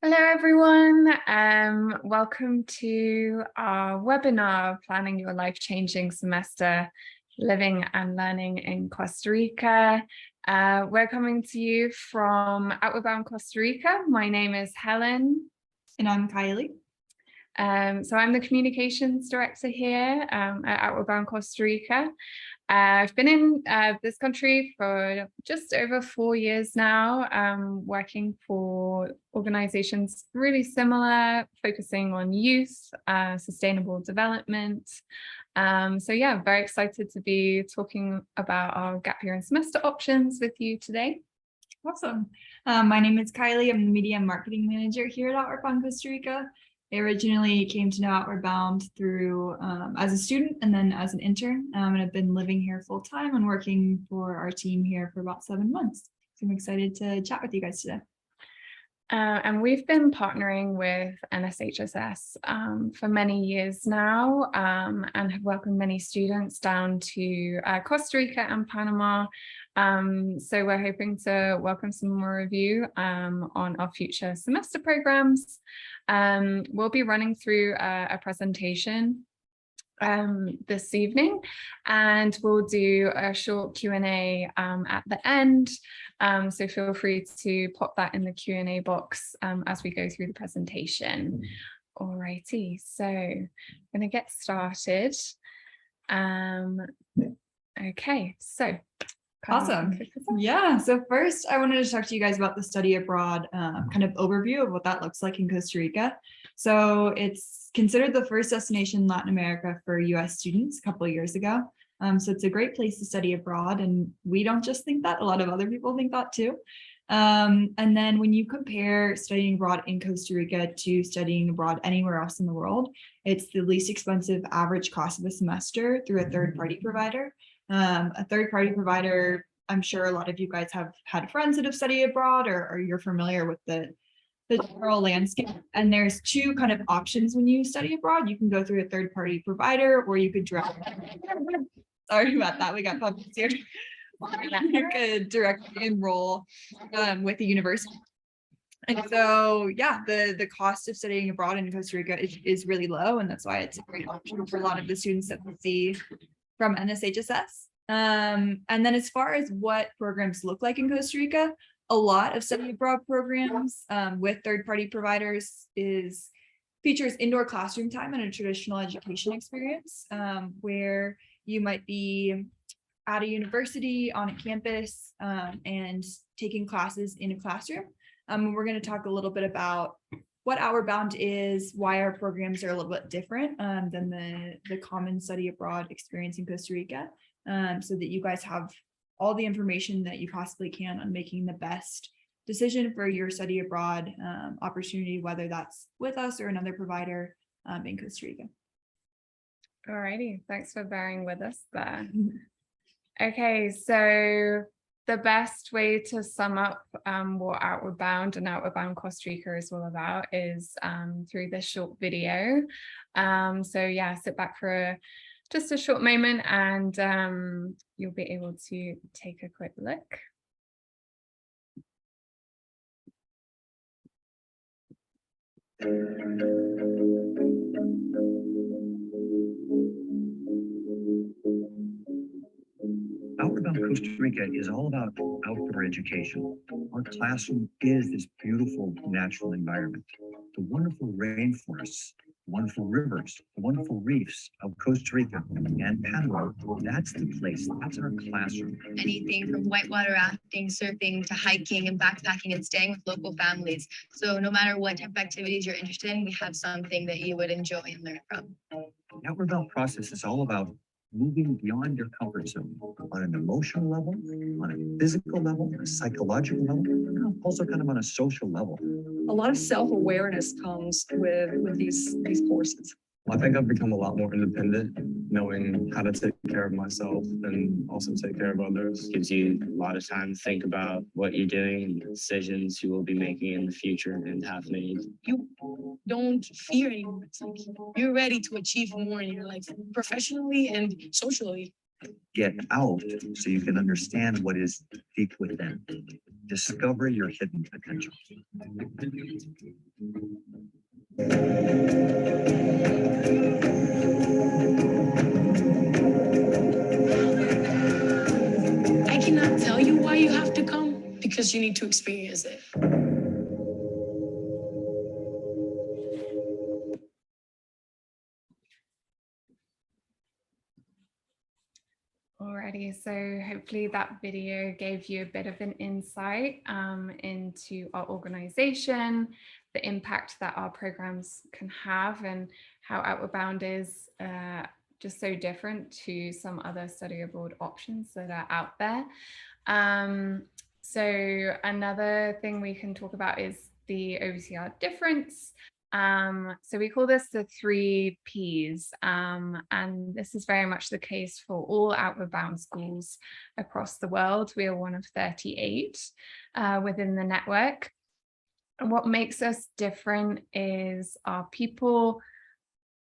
Hello, everyone. Welcome to our webinar, Planning Your Life-Changing Semester, Living and Learning in Costa Rica. We're coming to you from Bound Costa Rica. My name is Helen. And I'm Kylie. So I'm the Communications Director here at Bound Costa Rica. I've been in this country for just over 4 years now, working for organizations really similar, focusing on youth, sustainable development. So yeah, very excited to be talking about our gap year and semester options with you today. Awesome. My name is Kylie. I'm the Media and Marketing Manager here at Outward Bound Costa Rica. I originally came to know Outward Bound through as a student and then as an intern, and I've been living here full time and working for our team here for about 7 months. So I'm excited to chat with you guys today. And we've been partnering with NSHSS for many years now, and have welcomed many students down to Costa Rica and Panama. So we're hoping to welcome some more of you on our future semester programs. We'll be running through a presentation this evening, and we'll do a short Q&A at the end. So feel free to pop that in the Q&A box as we go through the presentation. Alrighty, so I'm going to get started. Okay, so awesome. Yeah, so first I wanted to talk to you guys about the study abroad kind of overview of what that looks like in Costa Rica. So it's considered the first destination in Latin America for US students a couple of years ago. So it's a great place to study abroad, and we don't just think that, a lot of other people think that too. And then when you compare studying abroad in Costa Rica to studying abroad anywhere else in the world, it's the least expensive average cost of a semester through a third-party provider. A third-party provider, I'm sure a lot of you guys have had friends that have studied abroad, or you're familiar with the general landscape. And there's two kind of options when you study abroad. You can go through a third-party provider, or you could sorry about that, we got puppies here. You could directly enroll with the university. And so, yeah, the cost of studying abroad in Costa Rica is really low, and that's why it's a great option for a lot of the students that we see from NSHSS. And then as far as what programs look like in Costa Rica, a lot of study abroad programs with third-party providers features indoor classroom time and a traditional education experience, where you might be at a university on a campus and taking classes in a classroom. We're going to talk a little bit about what Outward Bound is, why our programs are a little bit different than the common study abroad experience in Costa Rica, so that you guys have all the information that you possibly can on making the best decision for your study abroad opportunity, whether that's with us or another provider in Costa Rica. Alrighty, thanks for bearing with us there. Okay, so the best way to sum up what Outward Bound and Outward Bound Costa Rica is all about is through this short video. So yeah, sit back for just a short moment, and you'll be able to take a quick look. Outward Bound Costa Rica is all about outdoor education. Our classroom is this beautiful natural environment. The wonderful rainforests, wonderful rivers, the wonderful reefs of Costa Rica and Panama, that's the place, that's our classroom. Anything from whitewater rafting, surfing, to hiking and backpacking and staying with local families. So no matter what type of activities you're interested in, we have something that you would enjoy and learn from. The Outward Bound process is all about moving beyond your comfort zone on an emotional level, on a physical level, on a psychological level, and also kind of on a social level. A lot of self-awareness comes with these courses. I think I've become a lot more independent, knowing how to take care of myself and also take care of others. Gives you a lot of time to think about what you're doing and the decisions you will be making in the future and have made. You don't fear anymore. It's like you're ready to achieve more in your life, professionally and socially. Get out so you can understand what is deep within. Discover your hidden potential. I cannot tell you why you have to come because you need to experience it. Alrighty, so hopefully that video gave you a bit of an insight into our organization, the impact that our programs can have, and how Outward Bound is just so different to some other study abroad options that are out there. So another thing we can talk about is the OBCR difference. So we call this the 3 Ps, and this is very much the case for all Outward Bound schools across the world. We are one of 38 within the network. And what makes us different is our people,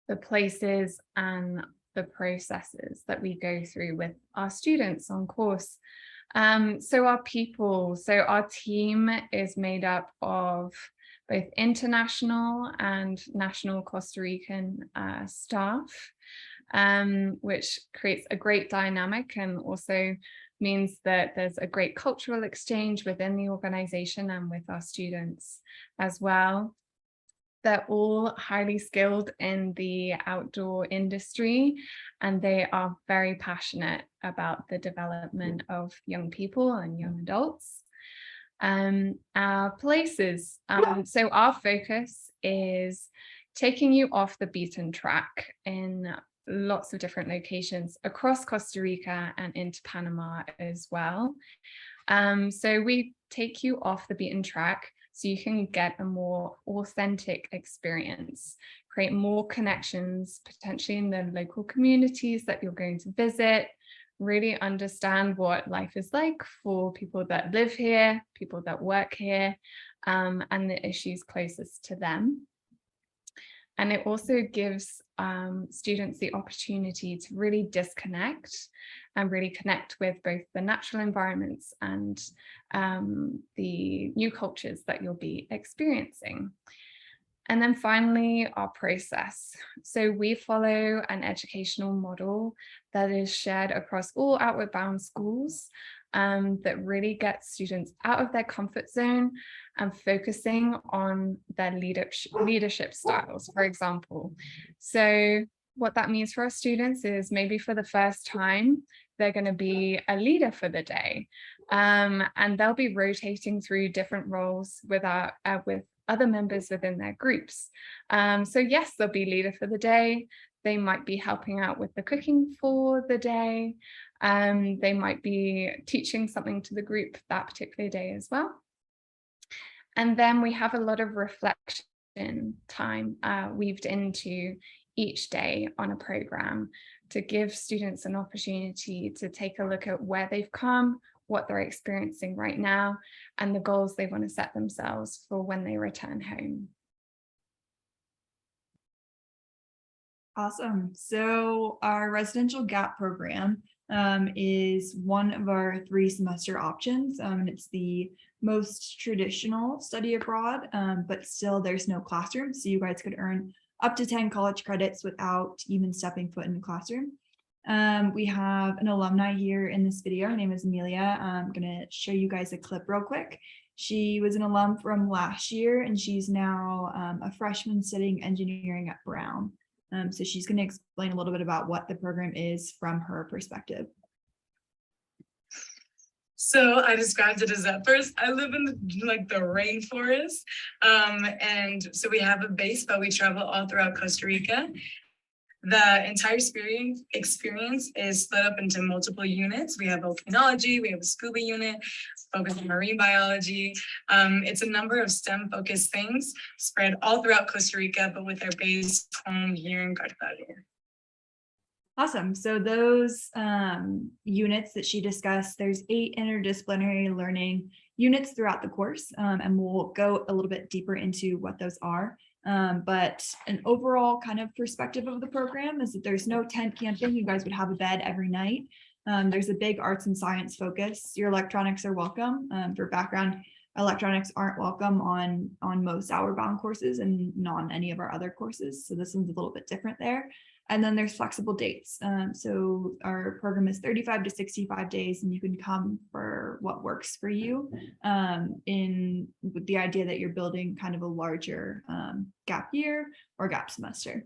the places, and the processes that we go through with our students on course. So our people, so our team is made up of both international and national Costa Rican staff, which creates a great dynamic and also means that there's a great cultural exchange within the organization and with our students as well. They're all highly skilled in the outdoor industry, and they are very passionate about the development of young people and young adults. Our places. So our focus is taking you off the beaten track in lots of different locations across Costa Rica and into Panama as well. So we take you off the beaten track so you can get a more authentic experience, create more connections, potentially in the local communities that you're going to visit, really understand what life is like for people that live here, people that work here, and the issues closest to them. And it also gives students the opportunity to really disconnect and really connect with both the natural environments and the new cultures that you'll be experiencing. And then finally, our process. So we follow an educational model that is shared across all Outward Bound schools that really gets students out of their comfort zone and focusing on their leadership styles, for example. So what that means for our students is maybe for the first time, they're going to be a leader for the day. And they'll be rotating through different roles with other members within their groups. So yes, they'll be leader for the day. They might be helping out with the cooking for the day. They might be teaching something to the group that particular day as well. And then we have a lot of reflection time weaved into each day on a program to give students an opportunity to take a look at where they've come, what they're experiencing right now, and the goals they want to set themselves for when they return home. Awesome. So our residential gap program is one of our 3 semester options. It's the most traditional study abroad, but still there's no classroom. So you guys could earn up to 10 college credits without even stepping foot in the classroom. We have an alumni here in this video. Her name is Amelia. I'm going to show you guys a clip real quick. She was an alum from last year, and she's now a freshman studying engineering at Brown. So she's going to explain a little bit about what the program is from her perspective. So I described it as that first, I live in the rainforest. And so we have a base, but we travel all throughout Costa Rica. The entire experience is split up into multiple units. We have volcanology, we have a scuba unit, focused on marine biology. It's a number of STEM focused things spread all throughout Costa Rica, but with our base home here in Cartago. Awesome. So those units that she discussed, there's 8 interdisciplinary learning units throughout the course, and we'll go a little bit deeper into what those are. But an overall kind of perspective of the program is that there's no tent camping. You guys would have a bed every night. There's a big arts and science focus. Your electronics are welcome. For background, electronics aren't welcome on most Outward Bound courses and not on any of our other courses. So this one's a little bit different there. And then there's flexible dates. So our program is 35 to 65 days, and you can come for what works for you, with the idea that you're building kind of a larger gap year or gap semester.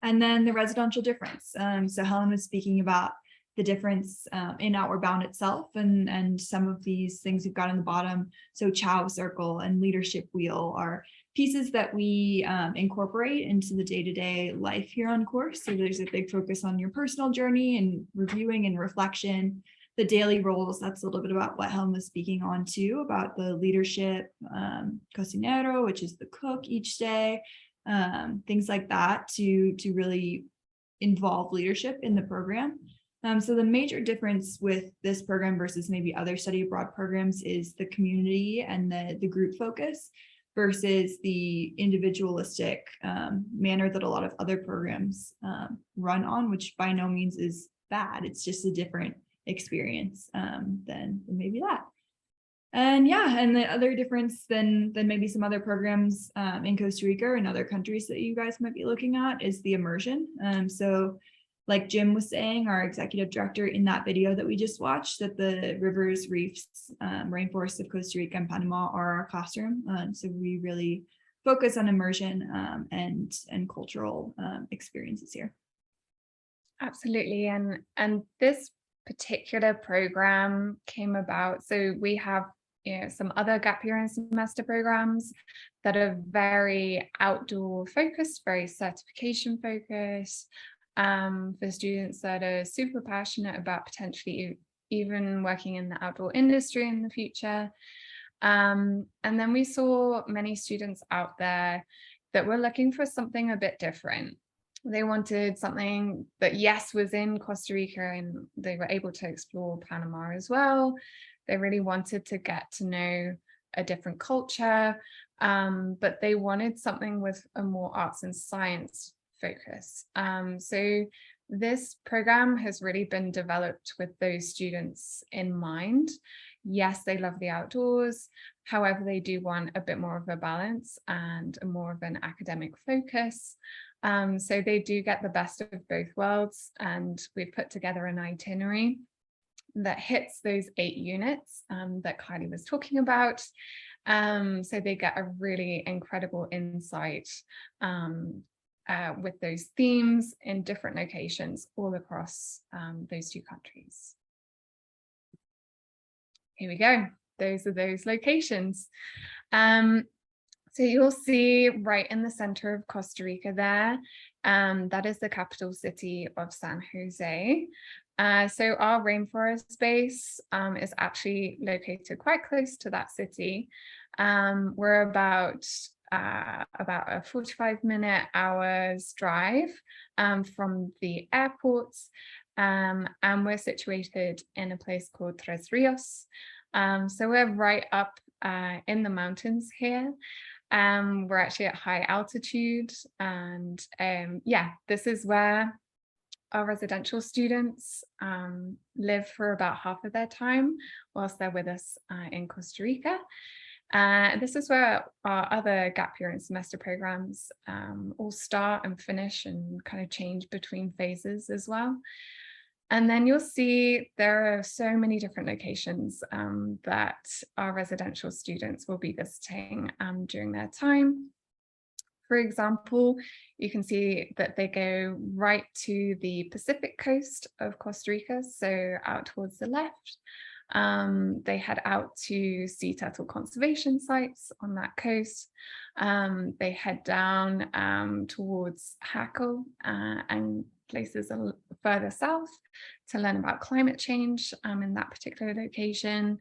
And then the residential difference. So Helen was speaking about the difference in Outward Bound itself, and some of these things we've got on the bottom. So Chow Circle and Leadership Wheel are pieces that we incorporate into the day-to-day life here on course. So there's a big focus on your personal journey and reviewing and reflection. The daily roles, that's a little bit about what Helen was speaking on too, about the leadership, cocinero, which is the cook each day, things like that to really involve leadership in the program. So the major difference with this program versus maybe other study abroad programs is the community and the group focus versus the individualistic manner that a lot of other programs run on, which by no means is bad. It's just a different experience than maybe that. And yeah, and the other difference than maybe some other programs in Costa Rica and other countries that you guys might be looking at is the immersion. So like Jim was saying, our executive director in that video that we just watched, that the rivers, reefs, rainforests of Costa Rica and Panama are our classroom. So we really focus on immersion and cultural experiences here. Absolutely. And this particular program came about. So we have some other gap year and semester programs that are very outdoor focused, very certification focused, for students that are super passionate about potentially even working in the outdoor industry in the future. And then we saw many students out there that were looking for something a bit different. They wanted something that, yes, was in Costa Rica, and they were able to explore Panama as well. They really wanted to get to know a different culture, but they wanted something with a more arts and science focus. So this program has really been developed with those students in mind. Yes, they love the outdoors. However, they do want a bit more of a balance and more of an academic focus. So they do get the best of both worlds, and we've put together an itinerary that hits those 8 units that Kylie was talking about. So they get a really incredible insight with those themes in different locations all across those 2 countries. Here we go. Those are those locations. So you'll see right in the center of Costa Rica there, that is the capital city of San Jose. So our rainforest base is actually located quite close to that city. We're about a 45-minute hours drive from the airport, and we're situated in a place called Tres Rios. So we're right up in the mountains here. We're actually at high altitude, and yeah, this is where our residential students live for about half of their time whilst they're with us in Costa Rica. This is where our other gap year and semester programs all start and finish and kind of change between phases as well. And then you'll see there are so many different locations that our residential students will be visiting during their time. For example, you can see that they go right to the Pacific coast of Costa Rica, so out towards the left. They head out to sea turtle conservation sites on that coast. They head down towards Jaco and places further south to learn about climate change in that particular location.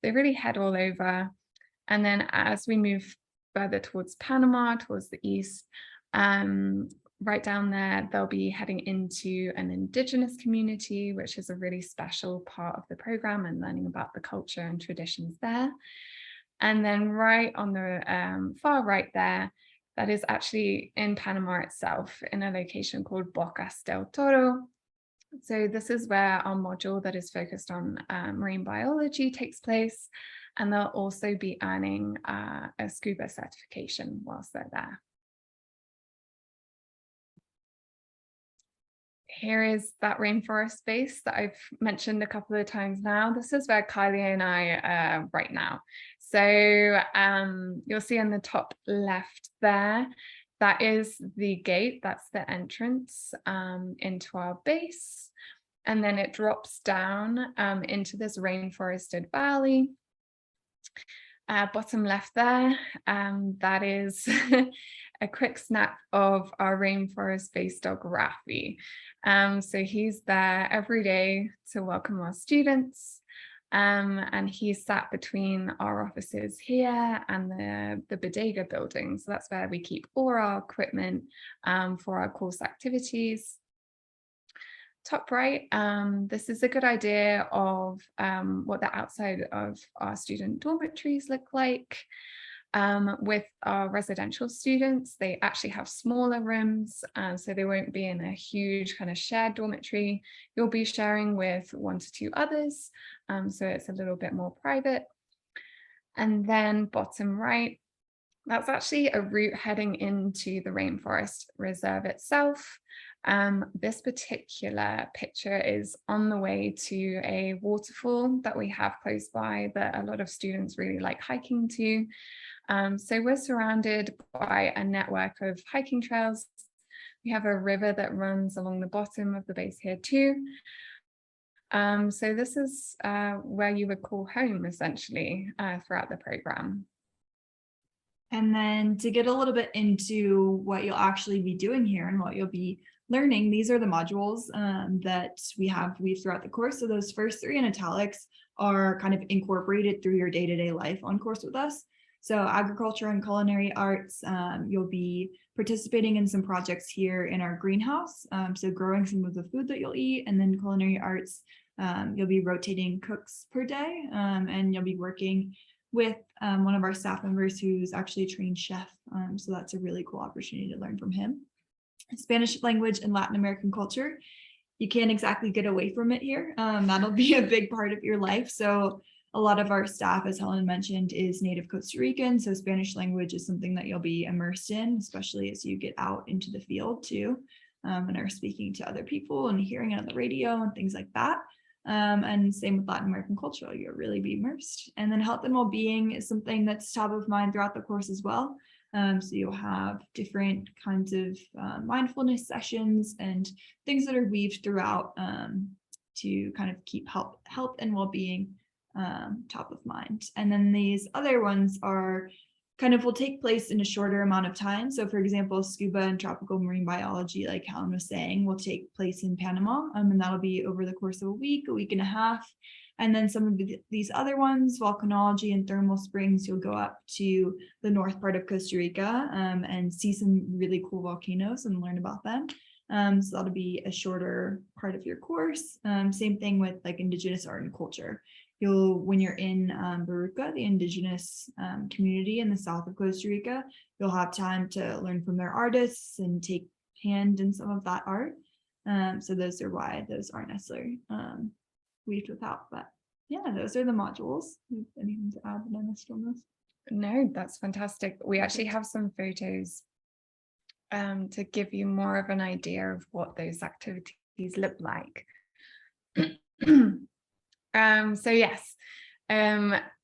They really head all over. And then as we move further towards Panama, towards the east, right down there, they'll be heading into an indigenous community, which is a really special part of the program, and learning about the culture and traditions there. And then right on the far right there, that is actually in Panama itself in a location called Bocas del Toro. So this is where our module that is focused on marine biology takes place, and they'll also be earning a scuba certification whilst they're there. Here is that rainforest base that I've mentioned a couple of times now. This is where Kylie and I are right now. So you'll see on the top left there, that is the gate, that's the entrance into our base. And then it drops down into this rainforested valley. Bottom left there, that is a quick snap of our rainforest base dog Rafi. So he's there every day to welcome our students, and he's sat between our offices here and the bodega building. So that's where we keep all our equipment for our course activities. Top right, this is a good idea of what the outside of our student dormitories look like. With our residential students, they actually have smaller rooms, so they won't be in a huge kind of shared dormitory. You'll be sharing with 1 to 2 others, so it's a little bit more private. And then bottom right, that's actually a route heading into the Rainforest Reserve itself. This particular picture is on the way to a waterfall that we have close by that a lot of students really like hiking to. So we're surrounded by a network of hiking trails. We have a river that runs along the bottom of the base here too. So this is where you would call home essentially throughout the program. And then to get a little bit into what you'll actually be doing here and what you'll be learning, these are the modules that we have weaved throughout the course. So those first 3 in italics are kind of incorporated through your day-to-day life on course with us. So agriculture and culinary arts, you'll be participating in some projects here in our greenhouse. So growing some of the food that you'll eat, and then culinary arts, you'll be rotating cooks per day, and you'll be working with one of our staff members who's actually a trained chef. So that's a really cool opportunity to learn from him. Spanish language and Latin American culture, you can't exactly get away from it here. That'll be a big part of your life. So a lot of our staff, as Helen mentioned, is native Costa Rican. So Spanish language is something that you'll be immersed in, especially as you get out into the field too, and are speaking to other people and hearing it on the radio and things like that. And same with Latin American culture, you'll really be immersed. And then health and well-being is something that's top of mind throughout the course as well. So you'll have different kinds of mindfulness sessions and things that are weaved throughout to kind of keep health and well-being top of mind. And then these other ones are kind of will take place in a shorter amount of time. So for example, scuba and tropical marine biology, like Helen was saying, will take place in Panama, and that'll be over the course of a week and a half. And then some of these other ones, volcanology and thermal springs, you'll go up to the north part of Costa Rica and see some really cool volcanoes and learn about them. So that'll be a shorter part of your course. Same thing with like indigenous art and culture. When you're in Baruca, the indigenous community in the south of Costa Rica, you'll have time to learn from their artists and take hand in some of that art. So those are why those aren't necessarily weaved without, but yeah, those are the modules. Anything to add that I missed on this? No, that's fantastic. We actually have some photos to give you more of an idea of what those activities look like. So yes,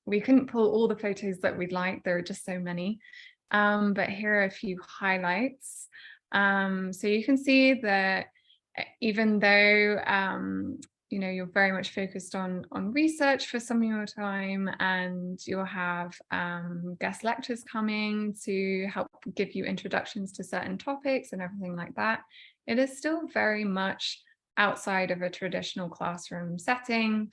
we couldn't pull all the photos that we'd like, there are just so many, but here are a few highlights. So you can see that even though you're very much focused on research for some of your time, and you'll have guest lectures coming to help give you introductions to certain topics and everything like that, it is still very much outside of a traditional classroom setting.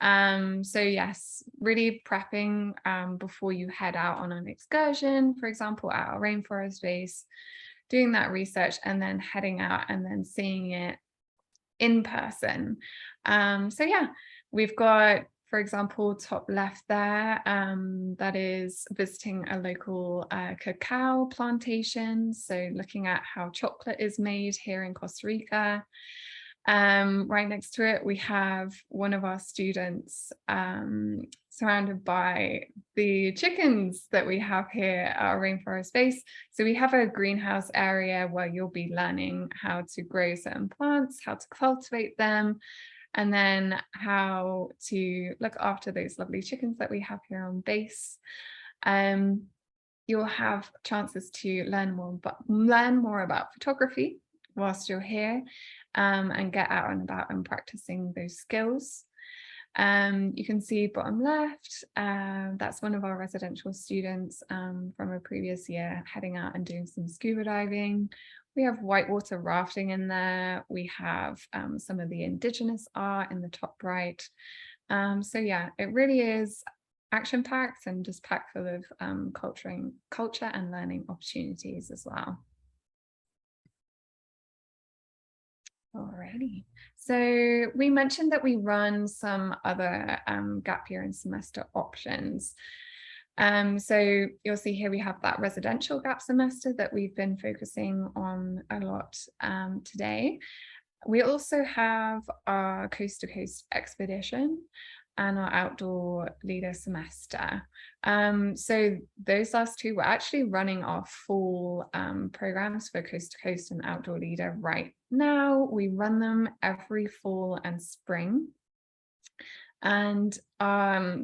So yes, really prepping before you head out on an excursion, for example, at our rainforest base, doing that research and then heading out and then seeing it in person. So yeah, we've got for example, top left there, that is visiting a local cacao plantation. So looking at how chocolate is made here in Costa Rica. Right next to it, we have one of our students surrounded by the chickens that we have here at our rainforest base. So we have a greenhouse area where you'll be learning how to grow certain plants, how to cultivate them, and then how to look after those lovely chickens that we have here on base. You'll have chances to learn more about photography whilst you're here, and get out and about and practicing those skills. You can see bottom left, that's one of our residential students from a previous year heading out and doing some scuba diving. We have whitewater rafting in there. We have some of the indigenous art in the top right. So yeah, it really is action-packed and just packed full of culture and learning opportunities as well. Alrighty, so we mentioned that we run some other gap year and semester options. So you'll see here we have that residential gap semester that we've been focusing on a lot today. We also have our coast to coast expedition and our outdoor leader semester. So those last two, we're actually running our full programs for coast to coast and outdoor leader right now. We run them every fall and spring. And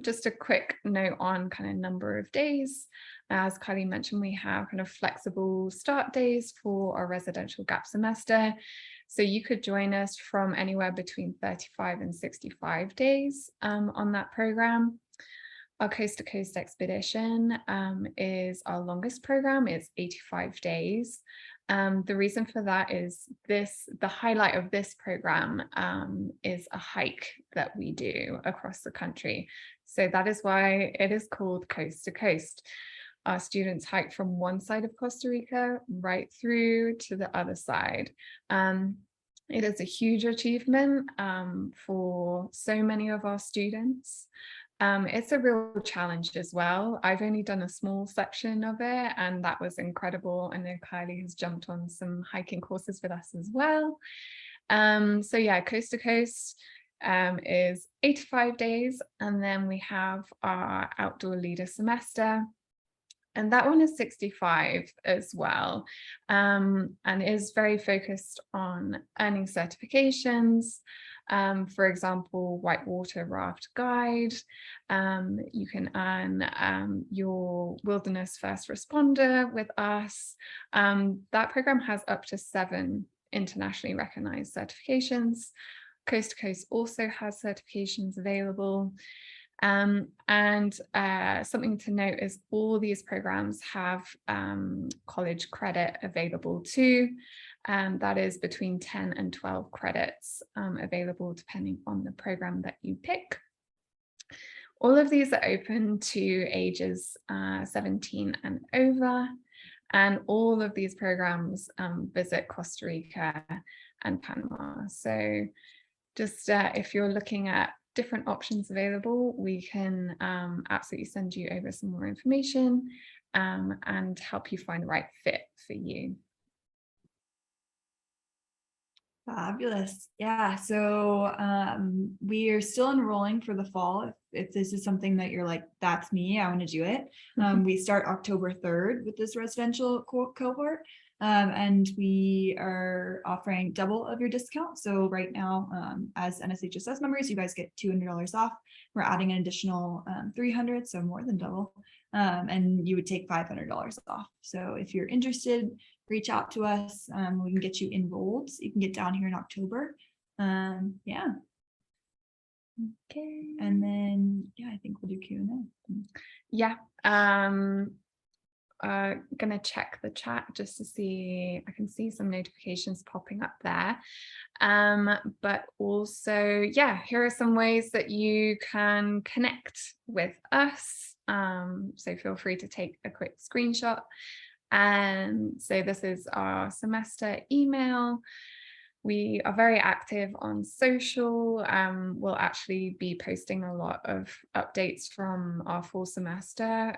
just a quick note on kind of number of days. As Kylie mentioned, we have kind of flexible start days for our residential gap semester. So you could join us from anywhere between 35 and 65 days on that program. Our coast to coast expedition is our longest program. It's 85 days. The reason for that is the highlight of this program is a hike that we do across the country. So that is why it is called coast to coast. Our students hike from one side of Costa Rica right through to the other side. It is a huge achievement for so many of our students. It's a real challenge as well. I've only done a small section of it, and that was incredible. I know Kylie has jumped on some hiking courses with us as well. So yeah, coast to coast is 85 days, and then we have our outdoor leader semester. And that one is 65 as well, and is very focused on earning certifications. For example, whitewater raft guide. You can earn your wilderness first responder with us. That program has up to 7 internationally recognized certifications. Coast to Coast also has certifications available. And something to note is all these programs have college credit available too. That is between 10 and 12 credits available depending on the program that you pick. All of these are open to ages 17 and over, and all of these programs visit Costa Rica and Panama. So just if you're looking at different options available, we can absolutely send you over some more information and help you find the right fit for you. Fabulous. Yeah, so we are still enrolling for the fall. If this is something that you're like, that's me, I want to do it. We start October 3rd with this residential cohort. And we are offering double of your discount. So right now, as NSHSS members, you guys get $200 off. We're adding an additional $300, so more than double. And you would take $500 off. So if you're interested, reach out to us. We can get you enrolled. So you can get down here in October. Yeah. Okay. And then, yeah, I think we'll do Q&A. Yeah. Gonna check the chat just to see, I can see some notifications popping up there, but also, yeah, here are some ways that you can connect with us, so feel free to take a quick screenshot. And so this is our semester email. We are very active on social. We'll actually be posting a lot of updates from our fall semester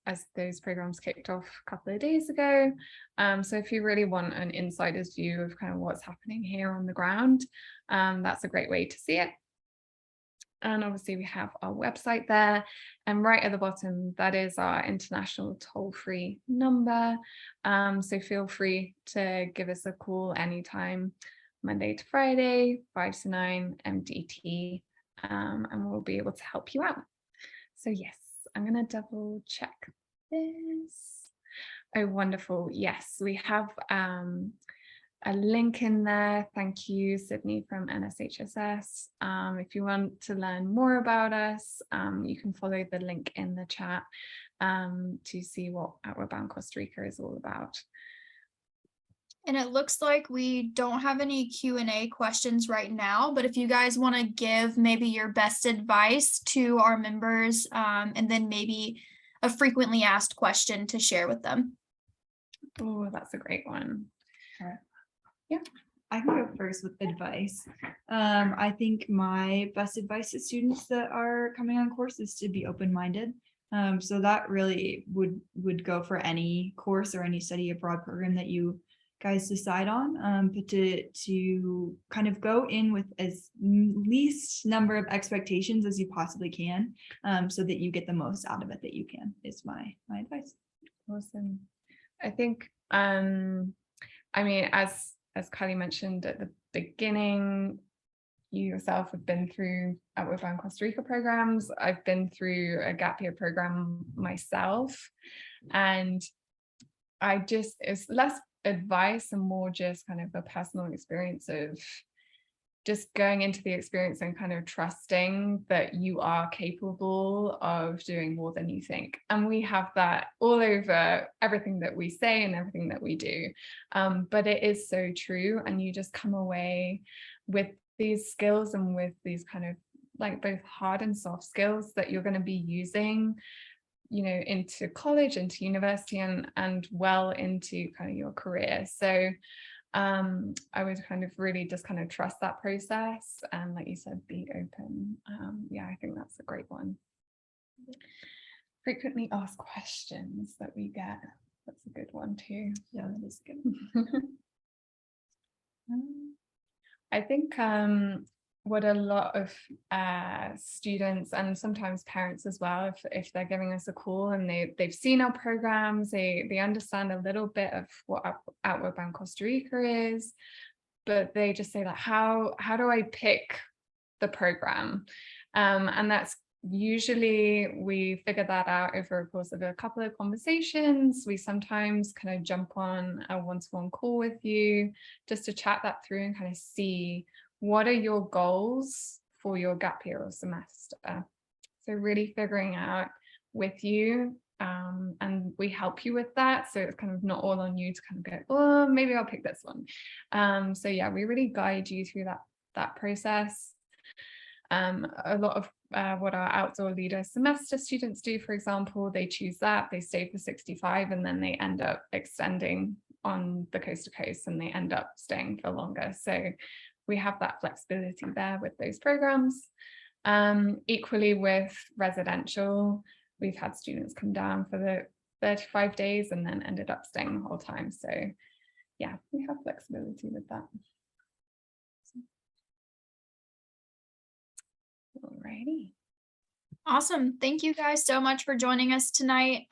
as those programs kicked off a couple of days ago. So if you really want an insider's view of kind of what's happening here on the ground, that's a great way to see it. And obviously we have our website there, and right at the bottom, that is our international toll-free number. So feel free to give us a call anytime, Monday to Friday, 5 to 9 MDT, and we'll be able to help you out. So yes, I'm going to double check this. Oh, wonderful. Yes, we have a link in there. Thank you, Sydney from NSHSS. If you want to learn more about us, you can follow the link in the chat to see what Outward Bound Costa Rica is all about. And it looks like we don't have any Q&A questions right now, but if you guys want to give maybe your best advice to our members, and then maybe a frequently asked question to share with them. Oh, that's a great one. All right. Yeah, I can go first with advice. I think my best advice to students that are coming on course is to be open-minded. So that really would go for any course or any study abroad program that you guys decide on, but to kind of go in with as least number of expectations as you possibly can, so that you get the most out of it that you can, is my advice. Awesome. I think, I mean, as Kylie mentioned at the beginning, you yourself have been through Outward Bound Costa Rica programs. I've been through a gap year program myself, and it's less advice and more just kind of a personal experience of just going into the experience and kind of trusting that you are capable of doing more than you think. And we have that all over everything that we say and everything that we do. But it is so true. And you just come away with these skills and with these kind of like both hard and soft skills that you're going to be using, you know, into college, into university, and well into kind of your career. So I would kind of really just kind of trust that process, and like you said, be open. Yeah, I think that's a great one. Frequently asked questions that we get, that's a good one too. Yeah, that is good. I think what a lot of students and sometimes parents as well, if they're giving us a call and they've seen our programs, they understand a little bit of what Outward Bound Costa Rica is, but they just say like, how do I pick the program? And that's usually, we figure that out over a course of a couple of conversations. We sometimes kind of jump on a one-to-one call with you just to chat that through and kind of see what are your goals for your gap year or semester. So really figuring out with you, and we help you with that. So it's kind of not all on you to kind of go, oh, maybe I'll pick this one. So yeah, we really guide you through that process. A lot of what our outdoor leader semester students do, for example, they choose that, they stay for 65, and then they end up extending on the coast to coast, and they end up staying for longer. So we have that flexibility there with those programs. Equally with residential, we've had students come down for the 35 days and then ended up staying the whole time. So yeah, we have flexibility with that. Alrighty. Awesome. Thank you guys so much for joining us tonight.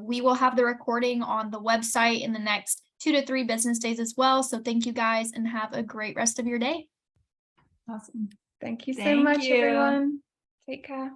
We will have the recording on the website in the next 2 to 3 business days as well. So thank you guys and have a great rest of your day. Awesome. Thank you so much, everyone. Take care.